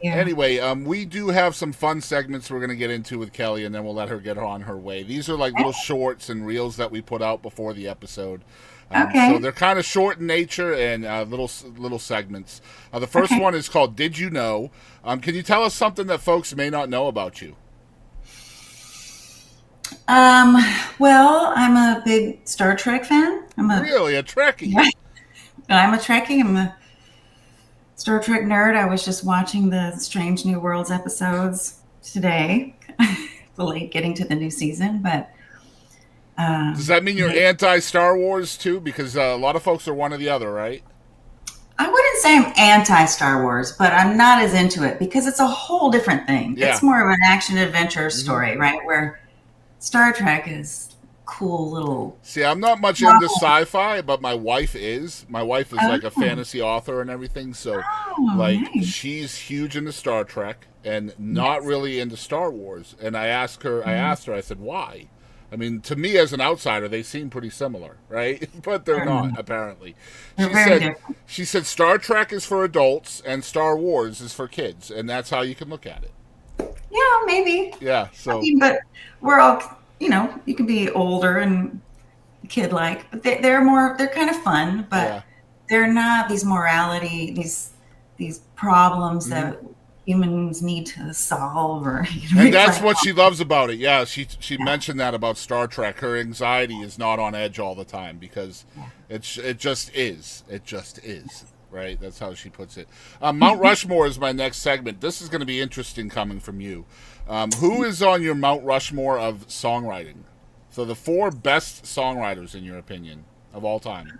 Yeah. Anyway, we do have some fun segments we're going to get into with Kelly, and then we'll let her get on her way. These are like little shorts and reels that we put out before the episode. So Okay. they're kind of short in nature and little segments. The first Okay. one is called "Did You Know?" Can you tell us something that folks may not know about you? Um, well, I'm a big Star Trek fan. Really, a Trekkie? Yeah, I'm a Trekkie. I'm a Star Trek nerd. I was just watching the Strange New Worlds episodes today. Late getting to the new season, but Does that mean you're they, anti Star Wars too? Because a lot of folks are one or the other, right? I wouldn't say I'm anti Star Wars, but I'm not as into it because it's a whole different thing. It's Yeah. more of an action adventure hmm story, right? Where Star Trek is cool little See, I'm not much into novel. sci-fi, but my wife is. My wife is like a Oh, fantasy author and everything, so oh, like nice. she's huge into Star Trek and not Yes. really into Star Wars. And I asked her, I said, why? I mean, to me as an outsider, they seem pretty similar, right? But they're not, Certainly. apparently. They're She very said different. she said Star Trek is for adults and Star Wars is for kids, and that's how you can look at it. Yeah, maybe. Yeah, I so mean, but we're all, you can be older and kid like, but they're more, they're kind of fun, but yeah. they're not these morality, these problems Mhm. that humans need to solve or, And it's that's like, what she loves about it. Yeah, she mentioned that about Star Trek. Her anxiety is not on edge all the time because it just is. It just is. Right? That's how she puts it. Mount Rushmore is my next segment. This is going to be interesting coming from you. Who is on your Mount Rushmore of songwriting? So the four best songwriters in your opinion of all time.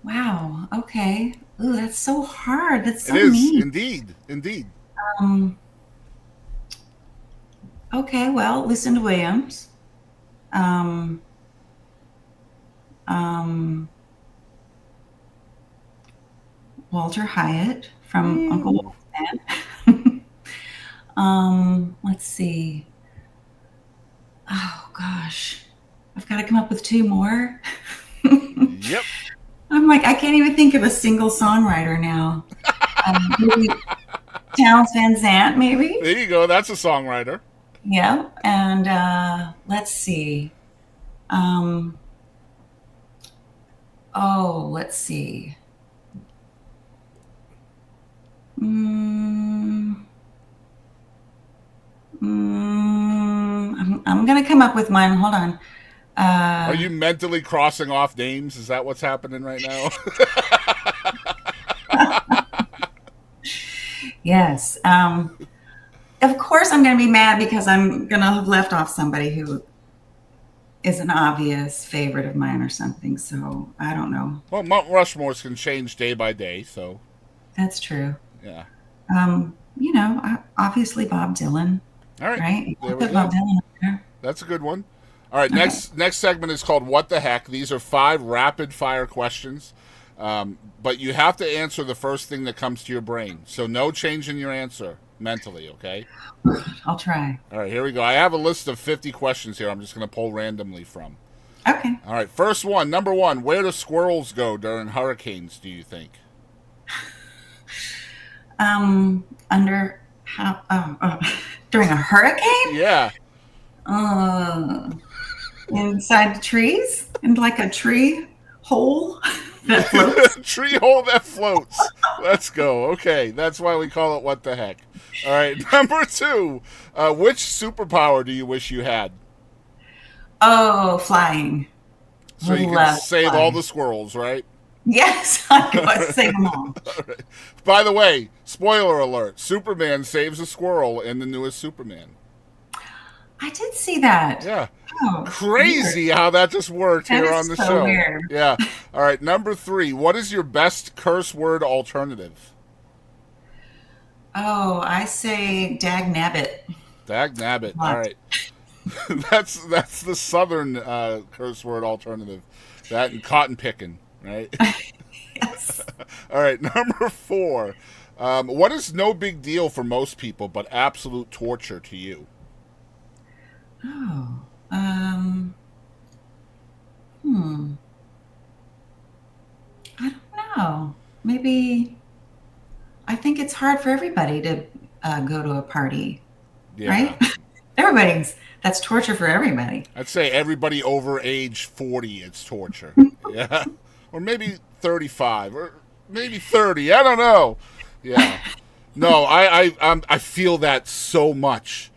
wow, okay. Ooh, that's so hard. That's It so is neat. indeed, indeed. Um, okay, well, Lucinda Williams, um, um, Walter Hyatt from Uncle Ooh. Wolf's Band. Let's see. Oh gosh, I've got to come up with two more. Yep. I'm like, I can't even think of a single songwriter now. Maybe Townes Van Zandt, maybe. There you go. That's a songwriter. Yeah, and let's see. Um, let's see. Mm, I'm gonna come up with one. Hold on. Are Uh, you mentally crossing off names? Is that what's happening right now? yes. Of course, I'm gonna be mad because I'm gonna have left off somebody who is an obvious favorite of mine or something. So I don't know. Well, Mount Rushmores can change day by day, so That's true. yeah. Obviously Bob Dylan, All right, right? I there we put Bob go. Dylan up there. That's a good one. All right, Okay. next segment is called "What the Heck." These are five rapid fire questions, but you have to answer the first thing that comes to your brain. So no change in your answer mentally. Okay. I'll try. All right, here we go. I have a list of 50 questions here. I'm just going to pull randomly from. Okay. All right, first one. Number one. Where do squirrels go during hurricanes? Do you think? Under how? During a hurricane? Yeah. Uh, inside the trees, in like a tree hole that floats. Tree hole that floats. Let's go. Okay, that's why we call it what the heck. All right, number two. Which superpower do you wish you had? Oh, flying. So Would you can love to save all fly. the squirrels, right? Yes, I could save them all. All right. By the way, spoiler alert: Superman saves a squirrel in the newest Superman. I did see that. Yeah, Oh, weird. crazy how that just worked That here is on the so show. weird. Yeah. All right, number three. What is your best curse word alternative? Oh, I say dag nabbit. Dag nabbit. All What? right. That's the southern curse word alternative. That and cotton picking, right? Yes. All right, number four. What is no big deal for most people, but absolute torture to you? Oh. Hmm. I don't know. Maybe I think it's hard for everybody to go to a party, right? Yeah. Everybody's that's torture for everybody. I'd say everybody over age 40, it's torture. Yeah. Or maybe 35 or maybe 30. I don't know. Yeah. No, I feel that so much.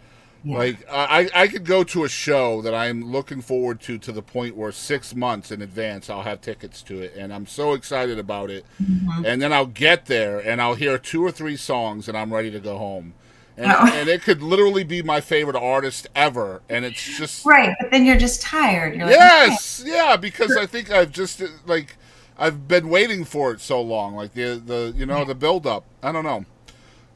Yeah. Like I could go to a show that I'm looking forward to the point where 6 months in advance I'll have tickets to it, and I'm so excited about it. Mhm. And then I'll get there and I'll hear 2 or 3 songs and I'm ready to go home. Oh. And it could literally be my favorite artist ever, and it's just Right, but then you're just tired. You're like, okay. yes, yeah, because I think I've just like I've been waiting for it so long, like the the build up. I don't know.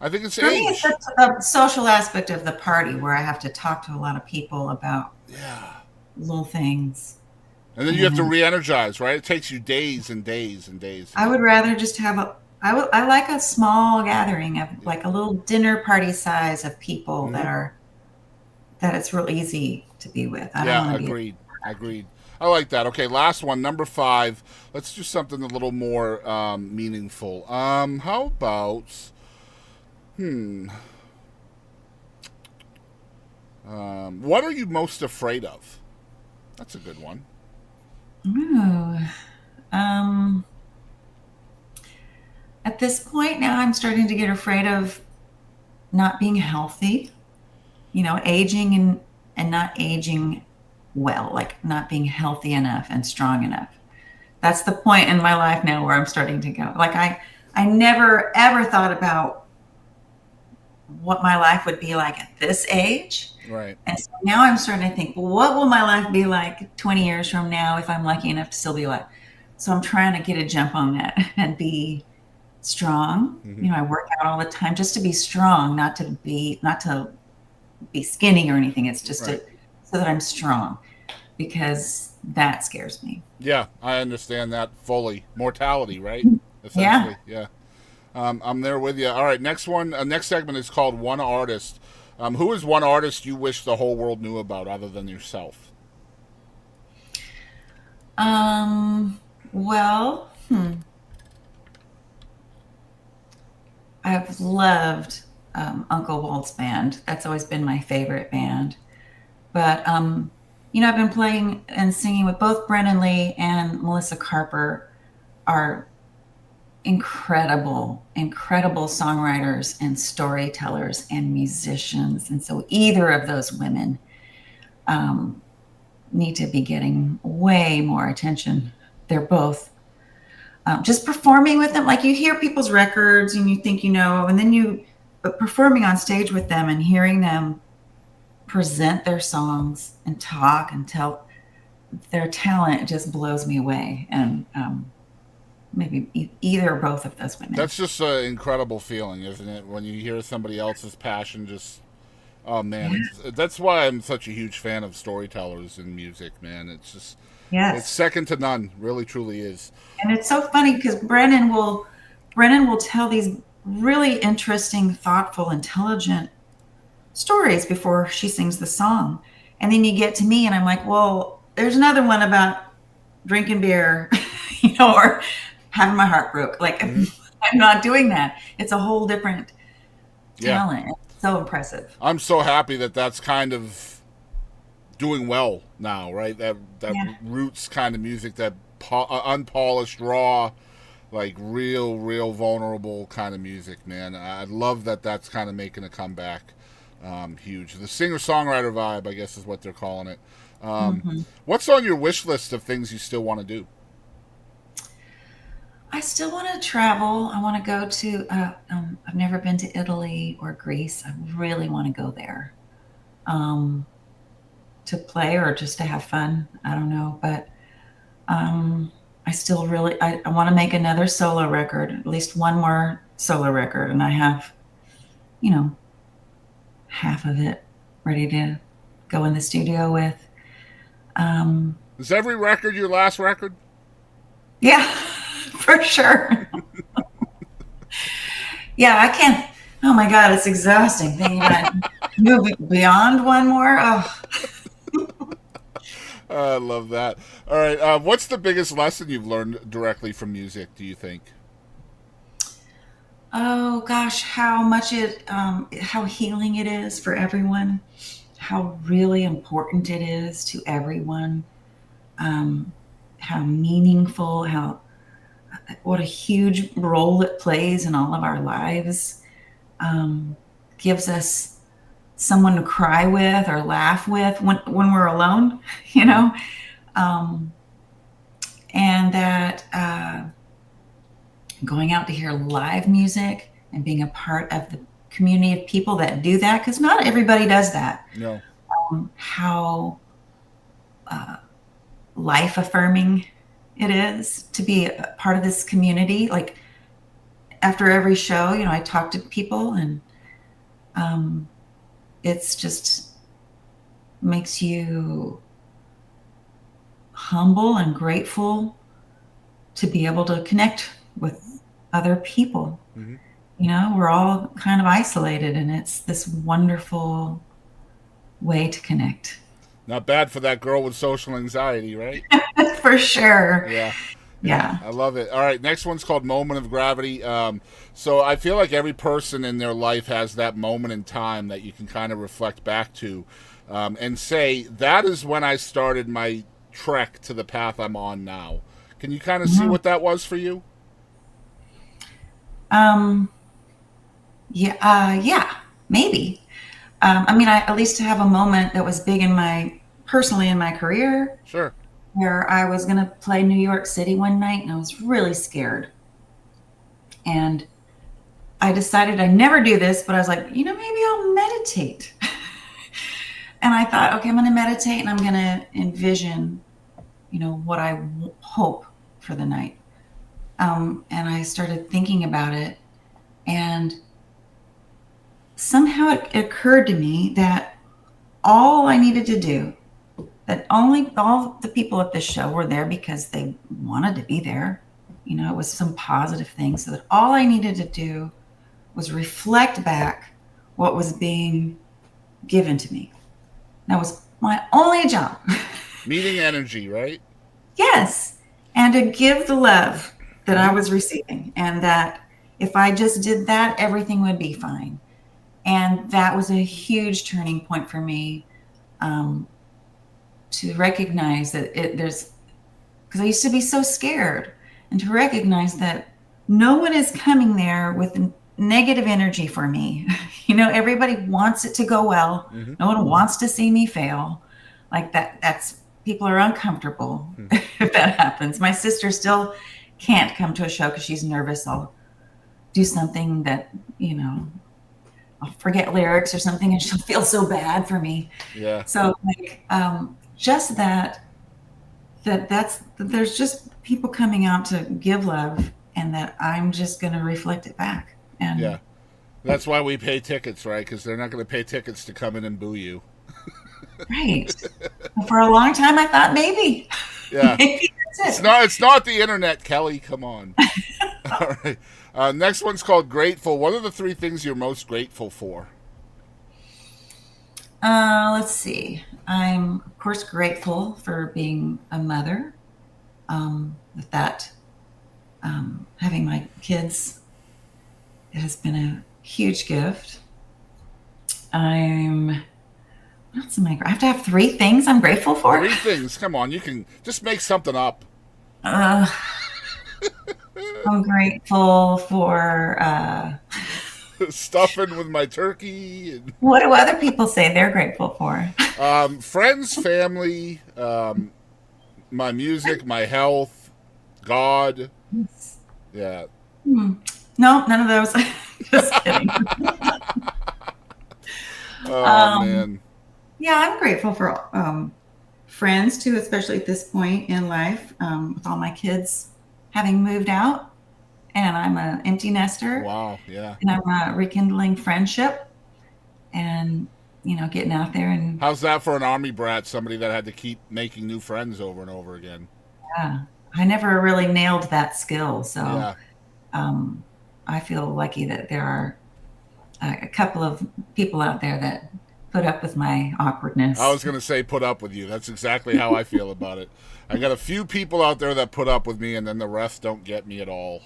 I think it's For me, it's age. the social aspect of the party where I have to talk to a lot of people about Yeah. little things. And then you have to And re-energize, right? It takes you days and days and days and I days. would rather just have I like a small gathering of Yeah. like a little dinner party size of people Hmm. that it's real easy to be with. I don't Yeah, want to be. agreed. Agreed. I like that. Okay, last one, number 5. Let's do something a little more meaningful. How about hmm? What are you most afraid of? That's a good one. Ooh. Um, at this point now, I'm starting to get afraid of not being healthy. Aging and not aging well, like not being healthy enough and strong enough. That's the point in my life now where I'm starting to go. Like I never ever thought about what my life would be like at this age. Right. And so now I'm starting to think, well, what will my life be like 20 years from now if I'm lucky enough to still be alive? So I'm trying to get a jump on that and be strong. Hmm. I work out all the time just to be strong, not to be skinny or anything. It's just Right. so that I'm strong because that scares me. Yeah, I understand that fully. Mortality, right? Yeah. Essentially, yeah. I'm there with you. All right, next one. Next segment is called One Artist. Who is one artist you wish the whole world knew about other than yourself? Well, I've loved Uncle Walt's band. That's always been my favorite band. But I've been playing and singing with both Brennan Lee and Melissa Carper, are incredible, incredible songwriters and storytellers and musicians. And so either of those women um, need to be getting way more attention. They're both just performing with them. Like you hear people's records and you think and then but performing on stage with them and hearing them present their songs and talk and tell their talent just blows me away. And maybe either or both of those women. That's just an incredible feeling, isn't it? When you hear somebody else's passion, just oh man, Yeah. that's why I'm such a huge fan of storytellers in music, man. It's Yes. second to none. Really, truly is. And it's so funny because Brennan will tell these really interesting, thoughtful, intelligent stories before she sings the song. And then you get to me and I'm like, well, there's another one about drinking beer, or having my heart broke. Like Mhm. I'm not doing that. It's a whole different Yeah, talent. It's so impressive. I'm so happy that that's kind of doing well now, right? That Yeah. roots kind of music, that unpolished, raw, like real vulnerable kind of music, man. I love that that's kind of making a comeback. Huge. The singer-songwriter vibe, I guess, is what they're calling it. Hmm. What's on your wish list of things you still want to do? I still want to travel. I want to go to. I've never been to Italy or Greece. I really want to go there um, to play or just to have fun. I don't know, but I still really. I want to make another solo record, at least one more solo record, and I have, you know, half of it ready to go in the studio with. Um, Is every record your last record? yeah, for sure. Yeah, I can't. Oh my God, it's exhausting thinking about moving beyond one more. Oh, I love that. All right. What's the biggest lesson you've learned directly from music, do you think? Oh gosh, how healing it is for everyone, how really important it is to everyone, um, how meaningful, how what a huge role it plays in all of our lives. Um, Gives us someone to cry with or laugh with when we're alone, you Mhm. know, um, and that going out to hear live music and being a part of the community of people that do that, because not everybody does that. No. How life affirming it is to be a part of this community. Like after every show, I talk to people, and um, it's just makes you humble and grateful to be able to connect with other people. Hmm. We're all kind of isolated, and it's this wonderful way to connect. Not bad for that girl with social anxiety, right? For sure. Yeah. Yeah, Yeah. I love it. All right, next one's called Moment of Gravity. So I feel like every person in their life has that moment in time that you can kind of reflect back to and say, that is when I started my trek to the path I'm on now. Can you kind of see Mhm. what that was for you? Um, yeah, yeah, maybe. I mean, I at least have a moment that was big in my personally in my career Sure. where I was going to play New York City one night, and I was really scared. And I decided I never do this, but I was like, maybe I'll meditate. And I thought, okay, I'm going to meditate and I'm going to envision, what I hope for the night. And I started thinking about it, and somehow it occurred to me that all I needed to do, that only all the people at this show were there because they wanted to be there. It was some positive thing. So that all I needed to do was reflect back what was being given to me. That was my only job. Meeting energy, right? Yes. And to give the love that I Hmm. was receiving, and that if I just did that, everything would be fine. And that was a huge turning point for me, um, to recognize that there's, because I used to be so scared, and to recognize that no one is coming there with negative energy for me. Everybody wants it to go well. Hmm. No one wants to see me fail. Like that, people are uncomfortable if that happens. My sister still can't come to a show because she's nervous. I'll do something that, I'll forget lyrics or something, and she'll feel so bad for me. Yeah. So like, just that there's just people coming out to give love, and that I'm just going to reflect it back. And Yeah. That's why we pay tickets, right? Because they're not going to pay tickets to come in and boo you. right. For a long time, I thought maybe, Yeah. maybe It's that's it. not. It's not the internet, Kelly. Come on. All right. Next one's called Grateful. What are the three things you're most grateful for? Let's see. I'm, of course, grateful for being a mother. With that, having my kids has been a huge gift. I'm, what else am I have to have three things I'm grateful for? Three things. Come on. You can just make something up. Uh, I'm grateful for, Stuffing with my turkey. And, what do other people say they're grateful for? friends, family, my music, my health, God. Yeah. Hmm. No, none of those. Just kidding. Oh Um, man. yeah, I'm grateful for friends too, especially at this point in life, with all my kids having moved out, and I'm an empty nester, Wow. Yeah. and I'm rekindling friendship, and getting out there, and How's that for an army brat? Somebody that had to keep making new friends over and over again. I never really nailed that skill, so Yeah. um, I feel lucky that there are a couple of people out there that put up with my I awkwardness. was gonna say put up with you. That's exactly how I feel about it. I got a few people out there that put up with me, and then the rest don't get me at all.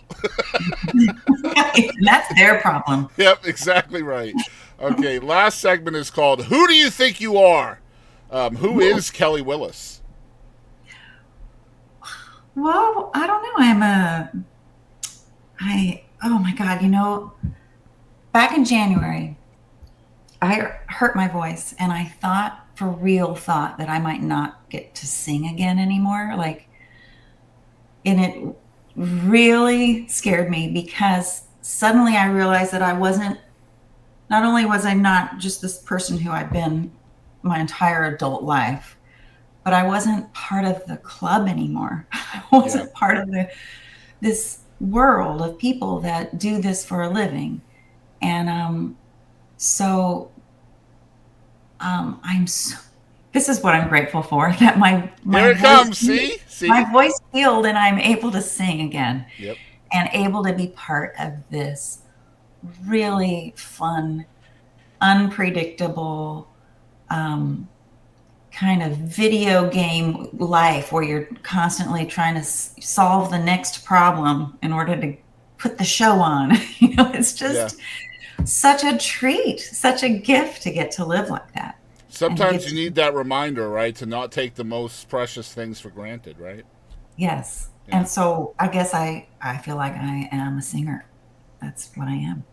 And that's their problem. Yep, exactly right. Okay, last segment is called "Who Do You Think You Are?" Who Ooh. is Kelly Willis? Well, I don't know. Oh my God, back in January, I hurt my voice and I thought for real thought that I might not get to sing again anymore. And it really scared me because suddenly I realized that not only was I not just this person who I've been my entire adult life, but I wasn't part of the club anymore. I Yeah, wasn't part of this world of people that do this for a living. And so I'm so, this is what I'm grateful for, that here it comes. See, my see. voice healed and I'm able to sing again Yep. and able to be part of this really fun, unpredictable, um, kind of video game life where you're constantly trying to solve the next problem in order to put the show on. It's Yeah. just such a treat, such a gift to get to live like that and to Sometimes get you to, need that reminder, right, to not take the most precious things for granted, right? yes. Yeah. And so I guess I feel like I am a singer. That's what I am.